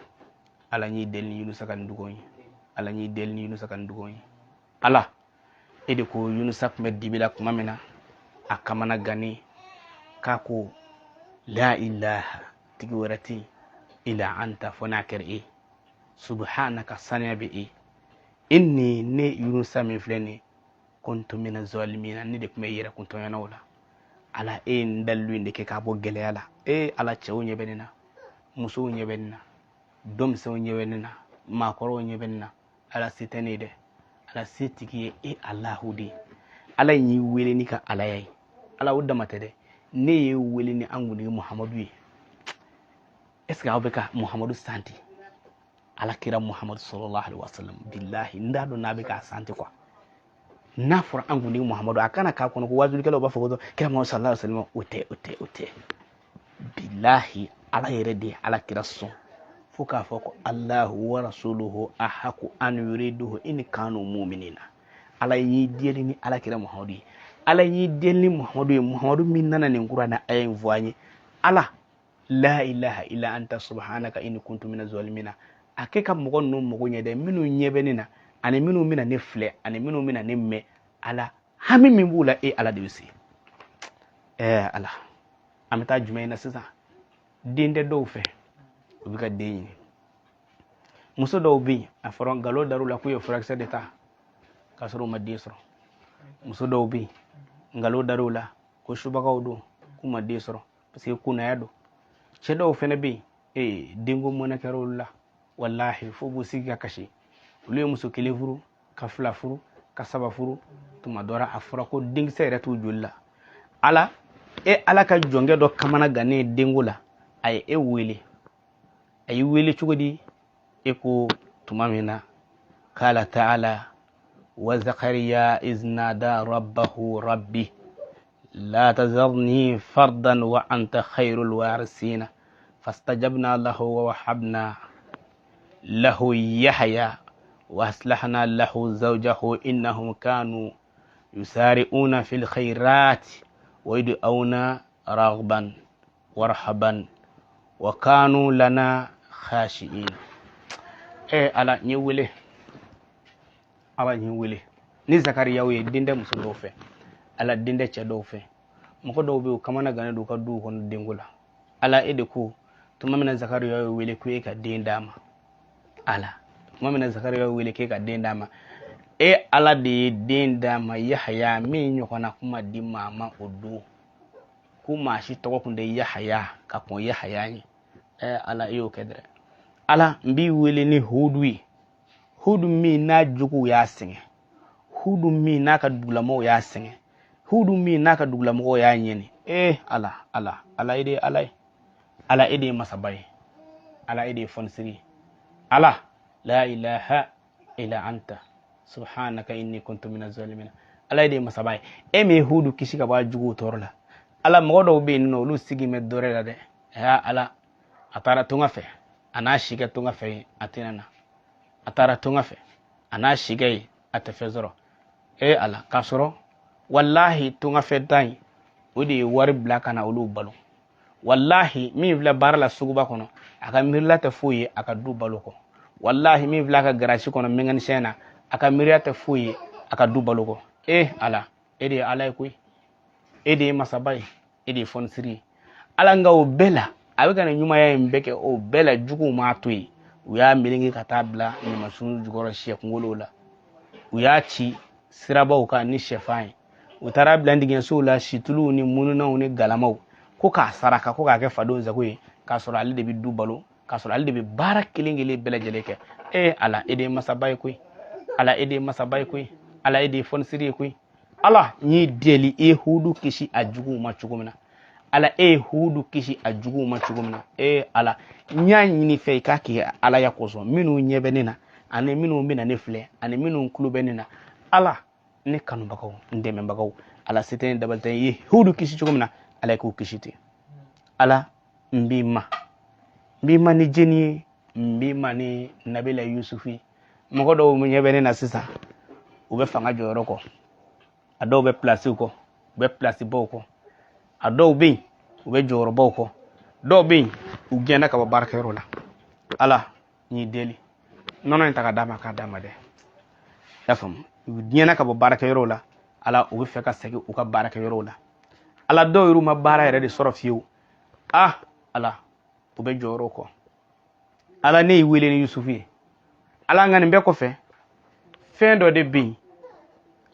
ala ñi delni yunusa kan dugoyi ala ñi delni yunusa kan dugoyi ala ede ko yunusa kuma dibila kuma mina akamana gani kako la ilaha tigi warati ila anta fonaker subhanaka sanya bi inni ne yunusa min filani kuntu min zalimina ni de kuma yira kuntu yana wala ala ndallu inde ke ka bo gele ala ala cewu nyebenina musu nyebenina dom so nyebenina makoro nyebenina ala sitani de ala sitiki allahudi ala yi wele ni ka ala yayi ala wudda mate de ne ye wele ni anguni muhammadu yi est ce que abeka muhammadu santi ala kira muhammadu sallallahu alaihi wasallam billahi ndado nabe ka santi quoi na fura anguni muhammadu akana ka kono ko wajul kelo ba fogo kira muhammadu sallallahu alaihi wasallam ote billahi ala yerede ala kira son fuka foko allahu wa rasuluhu ahaku an yuriduhu in kanu mu'minina ala yi dieli ni ala kira muhammadu ala yi dieli muhammadu min nana ni qur'ana ayen voanye ala la ilaha illa anta subhanaka inni kuntu minaz zalimina akeka mogo no mogo nyede minu nyebenina ani minu mina ne fle ani minu mina ne me ala hami min bula ala de wisi ala ameta jumaina sisa dinde do fe ubika deyi muso do bi aforon galo darula ku yo fraction d'etat kasoro madisro muso do bi ngalo darula ko shubaka do ku madisro parce que kuna yado chedo fene bi dingo mona karola wallahi fo bo siga kashi ule muso kele furu ka fula furu ka saba furu tuma dora afura ko ding sere tu julla ala ala ka jonge do kamana gane dingula ay wele chugodi ko tuma mina kala ta'ala wa zakariya iznada rabbahu rabbi la tazarni fardan wa anta khairul warisina fastajabna lahu wa wahabna lahu yahya وأصلحنا له زوجه إنهم كانوا يسارعون في الخيرات ويدعون رغبا ورهبا وكانوا لنا خاشعين على نيولي ni zakariya we dinde musudo fe ala dinde cedo fe mako do be kamana gane do ka du kon dingula ala ede ko to mamina zakariya we wele ku e ka dindama ala mamina zakariya wele ke ka dindama ala de dindama yahya min nyokona kuma di mama odo kuma shi to ko de yahya ka ko yahya ni ala yo kedre ala mbi wele ni hudu mi na jugu ya singe hudu mi na ka dulamo ya singe hudu mi na ka dulamo ya nyeni ala ide masabai ala ide fonsiri ala la ilaha illa anta subhanaka inni kuntu minaz zalimin ala ide masabai me hudu kishika ba jugu torla ala modo be no lu sigi me dorela de ala atara tunga fe ana shiga tunga fe atinana atara tunga fe ana shiga atafezoro ala kasoro wallahi tunga fe dai odi wari blaka na ulu balu wallahi mi vla barla suguba kono aka mirla ta fuye aka du baluko wallahi mi vla ka garashi kono mengan shena aka mirya ta fuye aka du baluko ala edi ala kuy edi masabai edi fonsiri ala ngaw bela abiga na nyuma ya mbeke o bela jugu matui uya milingi katabla ni masunu jugoro shek ngolola uya ci siraba uka ni shefai utara blandi gen sola shitulu ni mununa uni galamau ko ka saraka ko ka ke fado zakui ka sura ali de bi dubalo ka sura ali de bi barak kilingile bela jeleke ala ede masabai kuy ala ede masabai kuy ala ede fonsiri kuy ala ni deli hudu kishi ajugu machugumna ala hudu kishi ajugu machugumna ala nyanyi ni fe kaki ala yakoso minu nyebenina ane minu mina nefle ane minu nkulubenina ala ne kanu bakaw ndeme bakaw ala sitene dabaltan hudu kishi chugumna ala ko kishiti ala mbima ni jeni mbima ni nabila yusufi mogodo mu nyebenina sisa ube fanga joro ko ado be place ko be place boko ado bi ube joro boko do bi ugena ka baraka rola ala ni deli nono ta ka dama de ya fam diɲɛna ka bɔ baarakɛyɔrɔ la ala u bɛ fɛ ka segin u ka baarakɛyɔrɔ la ala dɔw yɛrɛ ma baara yɛrɛ de sɔrɔ fiyewu ala u bɛ jɔyɔrɔ kɔ ala ne y'i wele ni yusufu ye ala nka nin bɛɛ kɔfɛ fɛn dɔ de bɛ yen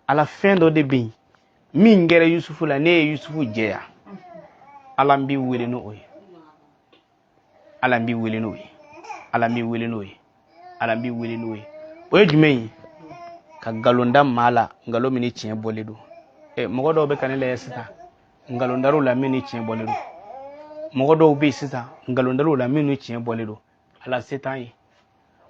ala fɛn dɔ de bɛ yen min kɛra yusufu la ne ye yusufu jɛya ala n b'i wele n'o ye ala n b'i wele n'o ye ala n b'i wele n'o ye ala n b'i wele n'o ye o ye jumɛn ye ka nkalon da maa la nkalon min ni tiɲɛ bɔlen don mɔgɔ dɔw bɛ ka ne lajɛ sisan nkalon dar'u la min ni tiɲɛ bɔlen don mɔgɔ dɔw bɛ yen sisan nkalon dar'u la min ni tiɲɛ bɔlen don ala se t'an ye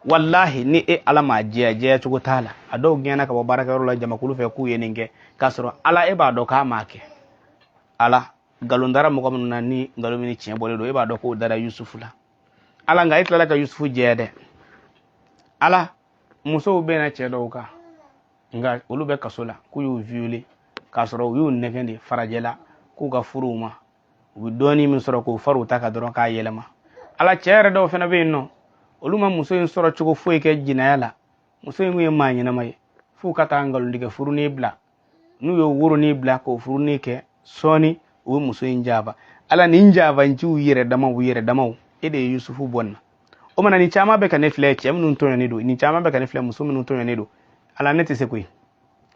wallahi ni ala ma jɛya cogo t'a la a dɔw gɛnna ka bɔ baarakɛyɔrɔ la jamakulu fɛ k'u ye nin kɛ k'a sɔrɔ ala e b'a dɔn k'a m'a kɛ ala nkalon dara mɔgɔ minnu na ni nkalon min ni tiɲɛ bɔlen don e b'a dɔn k'o dara yusufu la ala nka e tilala ka yusufu jɛya dɛ ala musow bɛ na cɛ dɔw kan nka olu bɛ kaso la k'u y'u viole k'a sɔrɔ u y'u nɛgɛn de farajɛ la k'u ka furuw ma u bɛ dɔɔnin min sɔrɔ k'o fara u ta kan dɔrɔn k'a yɛlɛma ala cɛ yɛrɛ dɔw fana bɛ yen nɔ olu ma muso in sɔrɔ cogo foyi kɛ jinaya la muso in kun ye maa ɲɛnama ye f'u ka taa nkalontigɛ furunin bila n'u ye woronin bila k'o furunin kɛ sɔɔni u ye muso in jaaba ala nin jaabanciw yɛrɛ damaw e de ye yusufu bɔ nin na o mana nin caman bɛ ka ne filɛ cɛ minnu tɔɲɔnen don nin caman bɛ ka ne filɛ muso minnu tɔɲɔnen don ala ne tɛ se koyi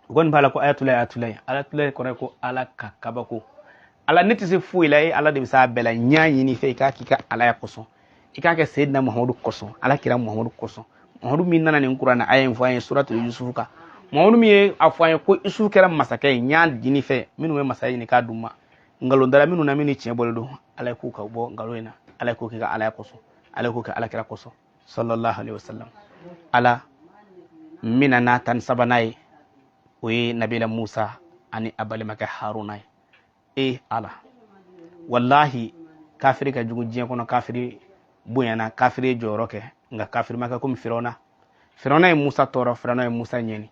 u kɔni b'a la ko ayatulayi kɔrɔ ye ko ala ka kabako ala ne tɛ se foyi la ala de bɛ se a bɛɛ la ɲa ɲini fɛ i k'a k'i ka ala ya kosɔn i k'a kɛ seyidina muhamadu kosɔn ala kira muhamadu kosɔn muhamadu min nana nin kuranna a ye nin fɔ an ye suratul yusufu kan muhamadu min ye a fɔ an ye ko yusufu kɛra masakɛ ye ɲa ɲini fɛ minnu bɛ masaya ɲini k'a d'u ma nkalon dara minnu na min ni tiɲɛ bɔlen don ala ye k'u ka bɔ nkalon in na ala ye k'o kɛ ka ala ya kosɔn ala ye k'o kɛ ala kira kosɔn sallallahu alaihi wasallam ala mina n'a tan sabanan ye o ye nabila musa ani a balimakɛ haruna ye ala wallahi kafiri ka jugu diɲɛ kɔnɔ kafiri bonyana kafiri ye jɔyɔrɔ kɛ nka kafiri ma kɛ komi firawuna ye musa tɔɔrɔ firawuna ye musa ɲɛni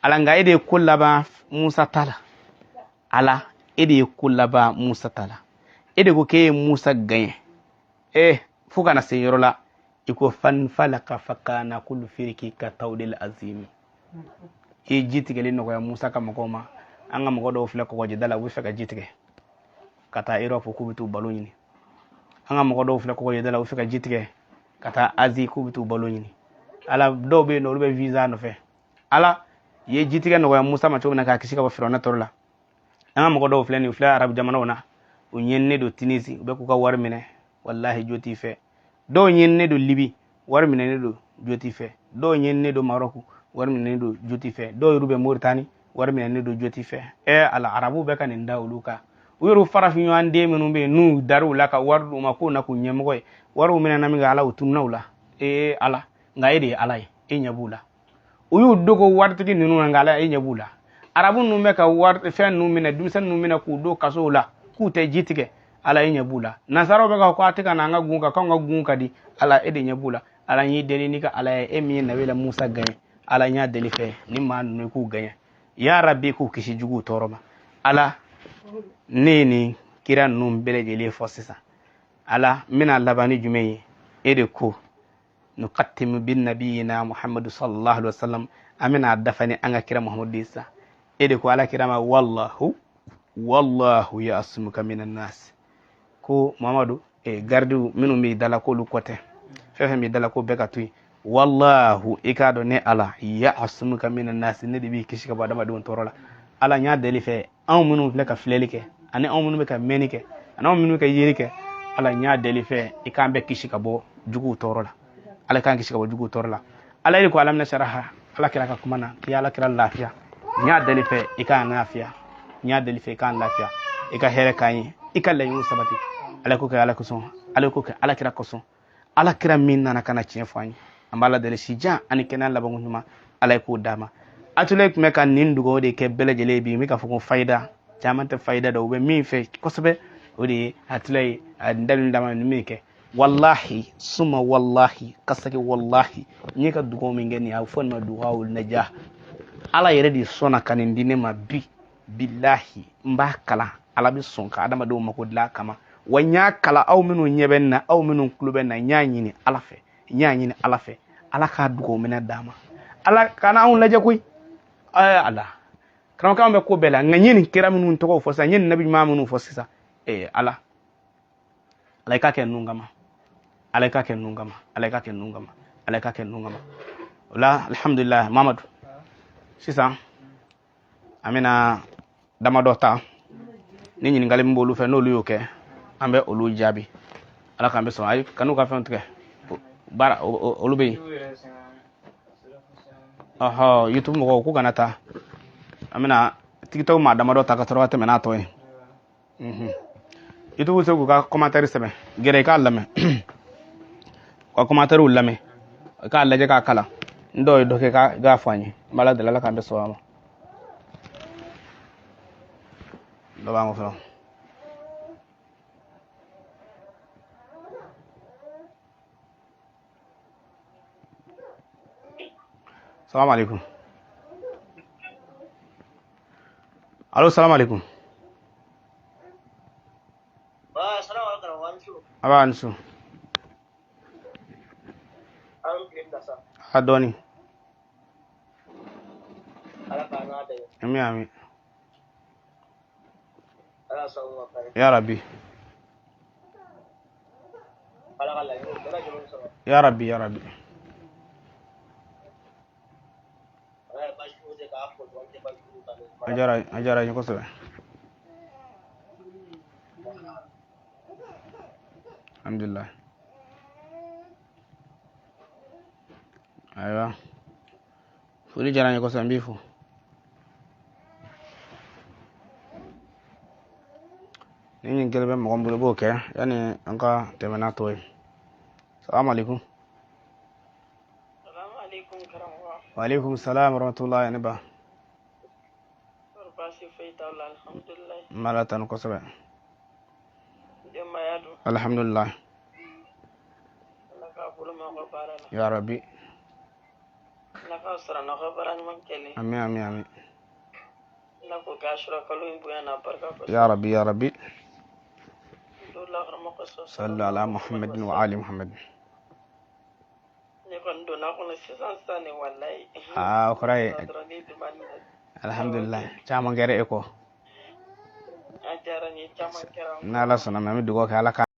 ala nka e de ye ko laban musa ta la ala e de ye ko laban musa ta la e de ko k'e ye musa gɛɲɛ fo kana se yɔrɔ la i ko fanfalaka fakana kullu firiki ka tawdil azimi i ji tigɛli nɔgɔya musa ka mɔgɔw ma an ka mɔgɔ dɔw filɛ kɔgɔjida la u bɛ fɛ ka ji tigɛ ka taa Europe k'u bɛ t'u balo ɲini an ka mɔgɔ dɔw filɛ kɔgɔjida la u bɛ fɛ ka ji tigɛ ka taa Asie k'u bɛ t'u balo ɲini ala dɔw bɛ yen nɔ olu bɛ visa nɔfɛ ala ye ji tigɛ nɔgɔya musa ma cogo min na k'a kisi ka bɔ firawuna tɔɔrɔ la an ka mɔgɔ dɔw filɛ nin u filɛ arabu jamanaw na u ɲininen don Tunisie u bɛ k'u ka wari minɛ wallahi jo t'i fɛ dɔw ɲininen don Libi wari minɛnen don jo t'i fɛ dɔw ɲininen don Maroc wari minɛnen don jo t'i fɛ dɔw yɛrɛ bɛ Mauritanie wari minɛnen don jo t'i fɛ ala arabu bɛ ka nin da olu kan u yɛrɛ farafin ɲɔgɔn den minnu bɛ yen n'u dar'u la ka wari d'u ma k'u na k'u ɲɛmɔgɔ ye wariw minɛna min kɛ ala u tununaw la ala nka e de ye ala ye e ɲɛ b'u la u y'u dogo waritigi ninnu na nka ala e ɲɛ b'u la arabu ninnu bɛ ka wari fɛn ninnu minɛ denmisɛnnin ninnu minɛ k'u don kasow la k'u tɛ ji tigɛ ala e ɲɛ b'u la nasaraw bɛ ka ko a tɛ ka na an ka gun kan k'anw ka gun ka di ala e de ɲɛ b'u la ala y'i deli n'i ka ala ye e min ye nabila musa gɛɲɛ ala n y'a deli fɛ ni maa ninnu k'u gɛɲɛ ya rabbi k'u kisi juguw tɔɔrɔ ma ala ne ye nin kira ninnu bɛɛ lajɛlen fɔ sisan ala n bɛna laban ni jumɛn ye e de ko nuqattimu bin nabiyina muhammadu sallallahu alaihi wasallam an bɛna dafa ni an ka kira muhammadu ye sisan e de ko ala kira ma wallahu ya'asumuka minan nas ko muhammadu gardiw minnu b'i dala k'olu kɔ tɛ fɛn fɛn b'i dala ko bɛɛ ka to yen wallahu i k'a dɔn ne ala ya'asumuka minan nas ne de b'i kisi ka bɔ adamadenw tɔɔrɔ la ala n y'a deli fɛ anw minnu filɛ ka filɛli kɛ ani anw minnu bɛ ka mɛnni kɛ ani anw minnu bɛ ka yeli kɛ ala n y'a deli fɛ i k'an bɛɛ kisi ka bɔ juguw tɔɔrɔ la ala k'an kisi ka bɔ juguw tɔɔrɔ la ala ye ko alamina saraha ala kira ka kuma na k'i ala kira lafiya n y'a deli fɛ i k'an lafiya n y'a deli fɛ i k'an lafiya i ka hɛrɛ k'an ye i ka laɲiniw sabati ala ko kɛ ala kosɔn ala ko kɛ ala kira kosɔn ala kira min nana ka na tiɲɛ fɔ an ye an b'a la deli si jan ani kɛnɛya labanko ɲuman ala ye k'o d'a ma atule tun bɛ ka nin dugawu de kɛ bɛɛ lajɛlen bi n bɛ k'a fɔ ko fayida caman tɛ fayida dɔ u bɛ min fɛ kosɛbɛ o de ye atule ye a dalu dama ni min kɛ wallahi suma wallahi kasake wallahi n ye ka dugawu min kɛ nin a bɛ fɔ nin ma dugawu naja ala yɛrɛ de sɔnna ka nin di ne ma bi billahi n b'a kalan ala bɛ sɔn ka adamadenw mako dilan a kama wa n y'a kalan aw minnu ɲɛ bɛ n na aw minnu tulo bɛ n na n y'a ɲini ala fɛ n y'a ɲini ala fɛ ala ka dugaw minɛ d'a ma ala kana anw lajɛ koyi ala karamɔgɔ an bɛ ko bɛɛ la nka n ye nin kira minnu tɔgɔ fɔ sisan n ye nin nabi ɲuman minnu fɔ sisan ala i ka kɛ ninnu kama ala i ka kɛ ninnu kama ala i ka kɛ ninnu kama ala i ka kɛ ninnu kama o la alhamdulilayi mamadu sisan an bɛna damadɔ ta ni ɲininkali min b'olu fɛ n'olu y'o kɛ an bɛ olu jaabi ala k'an bɛ sɔn ayi kan'u ka fɛnw tigɛ baara olu bɛ yen youtube mɔgɔw k'u kana taa an bɛna tiktok maa damadɔ ta ka sɔrɔ ka tɛmɛ n'a tɔ ye youtube se k'u ka commentaire sɛbɛn gɛrɛ i k'a lamɛn ka commentaire lamɛn i k'a lajɛ k'a kalan n dɔw ye dɔ kɛ i k'a fɔ an ye n b'a la deli ala k'an bɛ sɔn a ma dɔ b'an ko fɔlɔ salam alaikum alo salam alaikum aba ansu adoni ami ya rabbi ya rabbi ya rabbi ajara ni kosɛbɛ alhamdulillah ayiwa foli diyara n ye kosɛbɛ n b'i fo ni ɲininkali bɛ mɔgɔ min bolo i b'o kɛ yanni an ka tɛmɛ n'a tɔ ye salamu alaikum wa alaikum salam warahmatullahi ne ba n b'a la tanu kosɛbɛ alhamdulillah ya rabbi amin amin amin ya rabbi ya rabbi sallu ala muhammadin wa ali muhammad koray alhamdulillah caman kɛra e kɔ n'ala sɔnna ma an bɛ dugawu kɛ ala ka